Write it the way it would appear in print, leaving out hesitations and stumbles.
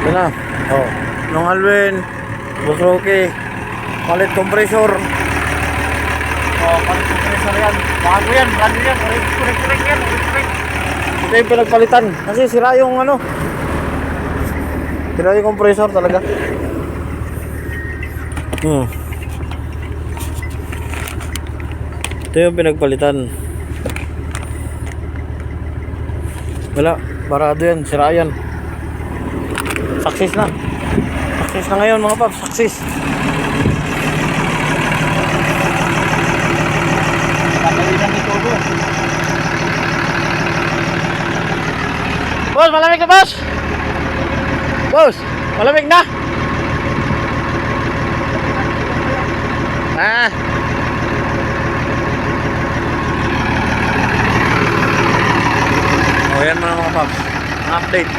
Ito na. Oh. Nung Alvin. Boss Rocky. Palit compressor. Oh, palit compressor yan. Bago yan, brand yan. Correct yan. Ito yung pinagpalitan. Kasi sira yung ano. Sira yung compressor talaga. Ito yung pinagpalitan. Wala, barado yan, sira yan. Success na. Success na ngayon mga paps, success. Kakalinan ni Togo. Boss, malamig na boss. Boss, malamig na. Ah. O yan mga paps, update.